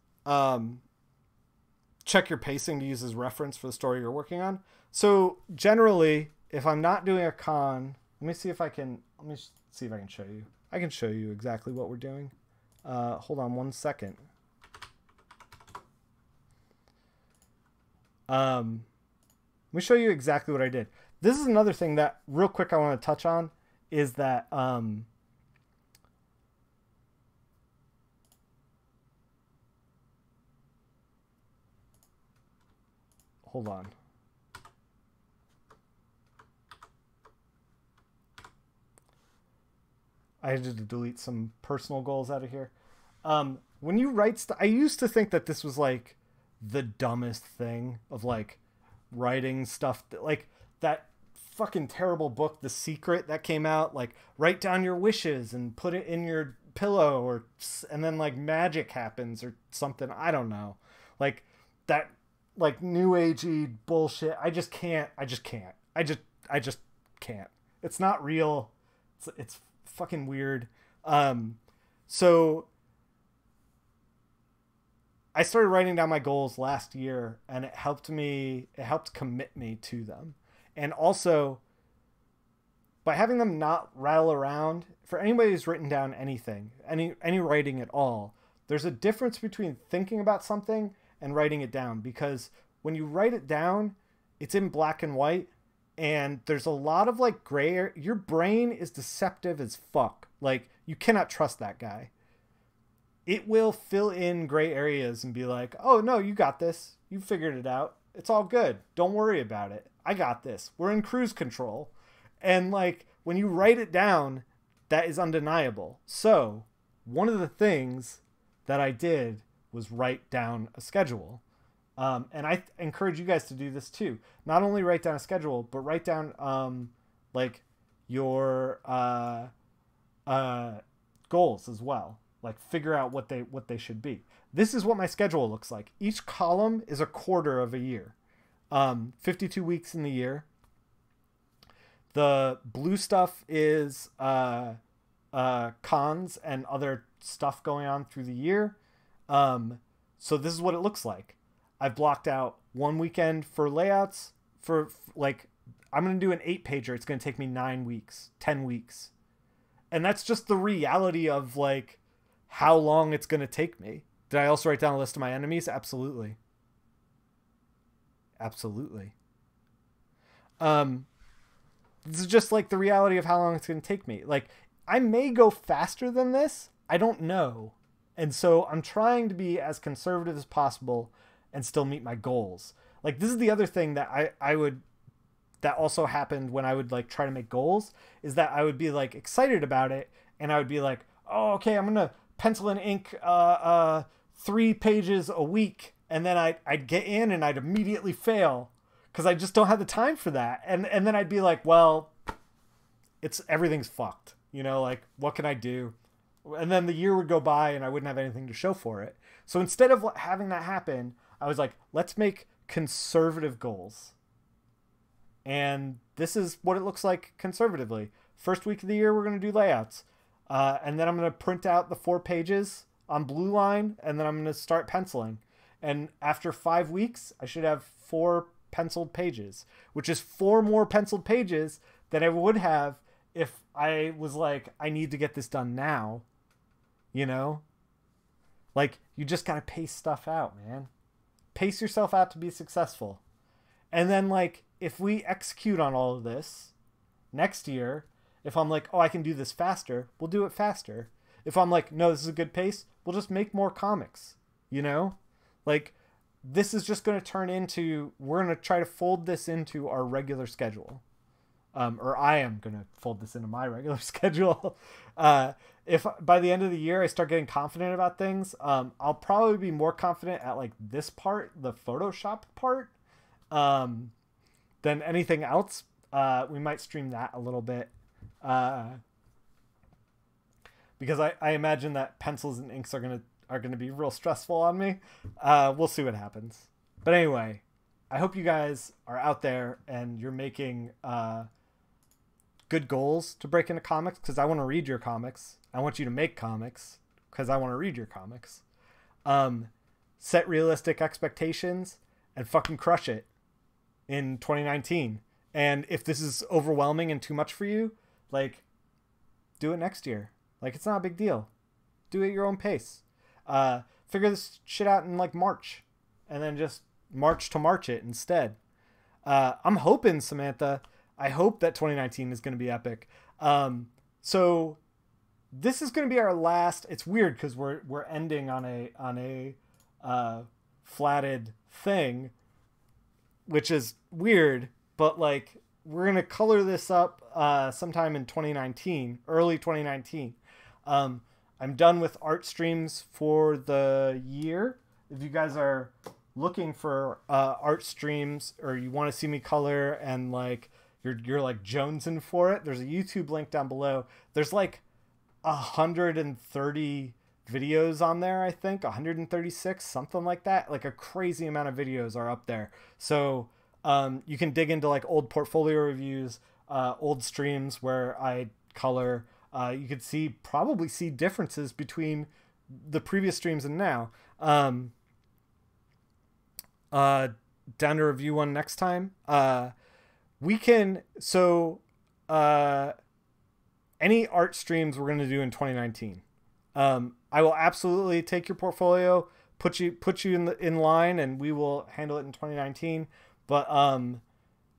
Check your pacing to use as reference for the story you're working on. So generally, if I'm not doing a con, let me see if I can show you. I can show you exactly what we're doing. Hold on one second. Let me show you exactly what I did. This is another thing that real quick I want to touch on is that hold on. I had to delete some personal goals out of here. When you write I used to think that this was like the dumbest thing of like writing stuff that, like that fucking terrible book, The Secret, that came out, like write down your wishes and put it in your pillow and then like magic happens or something. I don't know. Like that, like new agey bullshit. I just can't. I just can't. It's not real. It's fucking weird. So I started writing down my goals last year, and it helped commit me to them. And also, by having them not rattle around, for anybody who's written down anything, any writing at all, there's a difference between thinking about something and writing it down. Because when you write it down, it's in black and white, and there's a lot of like gray area. Your brain is deceptive as fuck. Like, you cannot trust that guy. It will fill in gray areas and be like, oh no, you got this. You figured it out. It's all good. Don't worry about it. I got this. We're in cruise control. And like, when you write it down, that is undeniable. So one of the things that I did was write down a schedule. And I encourage you guys to do this too. Not only write down a schedule, but write down like your goals as well. Like, figure out what they should be. This is what my schedule looks like. Each column is a quarter of a year. 52 weeks in the year. The blue stuff is cons and other stuff going on through the year. So this is what it looks like. I've blocked out one weekend for layouts for like, I'm going to do an 8-pager. It's going to take me 9 weeks, 10 weeks. And that's just the reality of like how long it's going to take me. Did I also write down a list of my enemies? Absolutely. Absolutely. This is just like the reality of how long it's going to take me. Like, I may go faster than this. I don't know. And so I'm trying to be as conservative as possible and still meet my goals. Like, this is the other thing that that also happened when I would like try to make goals, is that I would be like excited about it. And I would be like, oh, okay, I'm going to pencil and ink 3 pages a week. And then I'd get in and I'd immediately fail because I just don't have the time for that. And then I'd be like, well, everything's fucked. You know, like, what can I do? And then the year would go by and I wouldn't have anything to show for it. So instead of having that happen, I was like, let's make conservative goals. And this is what it looks like conservatively. First week of the year, we're going to do layouts. And then I'm going to print out the 4 pages on blue line, and then I'm going to start penciling. And after 5 weeks, I should have 4 penciled pages, which is 4 more penciled pages than I would have if I was like, I need to get this done now. You know? Like, you just got to pace stuff out, man. Pace yourself out to be successful. And then, like, if we execute on all of this next year, if I'm like, oh, I can do this faster, we'll do it faster. If I'm like, no, this is a good pace, we'll just make more comics, you know? Like, this is just going to turn into, we're going to try to fold this into our regular schedule. Or I am going to fold this into my regular schedule. If by the end of the year I start getting confident about things, I'll probably be more confident at like this part, the Photoshop part, than anything else. We might stream that a little bit. Because I imagine that pencils and inks are gonna be real stressful on me. We'll see what happens. But anyway, I hope you guys are out there and you're making good goals to break into comics, because I want to read your comics. I want you to make comics because I want to read your comics. Set realistic expectations and fucking crush it in 2019. And if this is overwhelming and too much for you, like, do it next year. Like, it's not a big deal. Do it at your own pace. Figure this shit out in like March, and then just March to March it instead. I'm hoping, Samantha, I hope that 2019 is going to be epic. So this is going to be our last. It's weird because we're ending on a flatted thing, which is weird, but like, we're going to color this up sometime in 2019, early 2019. I'm done with art streams for the year. If you guys are looking for art streams, or you want to see me color and like you're like jonesing for it, there's a YouTube link down below. There's like 130 videos on there, I think 136, something like that. Like a crazy amount of videos are up there. So you can dig into like old portfolio reviews, old streams where I color. You could probably see differences between the previous streams and now. Down to review one next time. Any art streams we're going to do in 2019. I will absolutely take your portfolio, put you in line, and we will handle it in 2019. But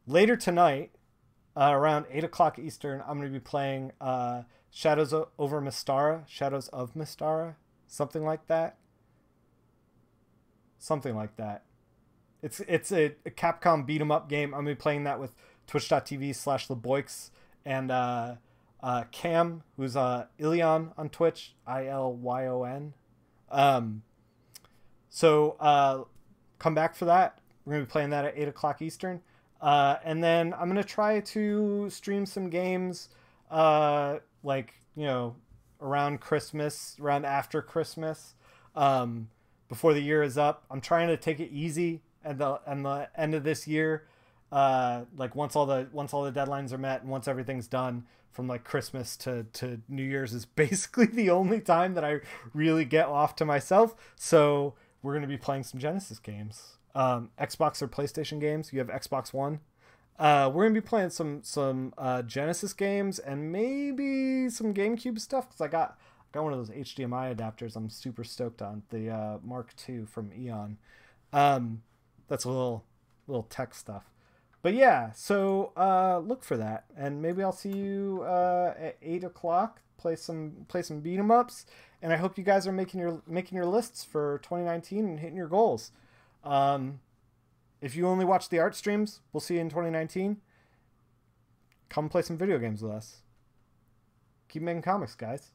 later tonight, around 8 o'clock Eastern, I'm going to be playing Shadows of Mystara, something like that. It's a Capcom beat 'em up game. I'm going to be playing that with twitch.tv/LeBoix and Cam, who's Ilyon on Twitch, ILYON. So come back for that. We're going to be playing that at 8 o'clock Eastern. And then I'm going to try to stream some games like, you know, around Christmas, around after Christmas, before the year is up. I'm trying to take it easy at the end of this year. Like once all the deadlines are met and once everything's done, from like Christmas to New Year's is basically the only time that I really get off to myself. So we're going to be playing some Genesis games, Xbox or PlayStation games. You have Xbox One. We're going to be playing some Genesis games and maybe some GameCube stuff, because I got one of those HDMI adapters I'm super stoked on, the Mark II from Eon. That's a little tech stuff. But yeah, so look for that, and maybe I'll see you at 8 o'clock. Play some beat 'em ups, and I hope you guys are making your lists for 2019 and hitting your goals. If you only watch the art streams, we'll see you in 2019. Come play some video games with us. Keep making comics, guys.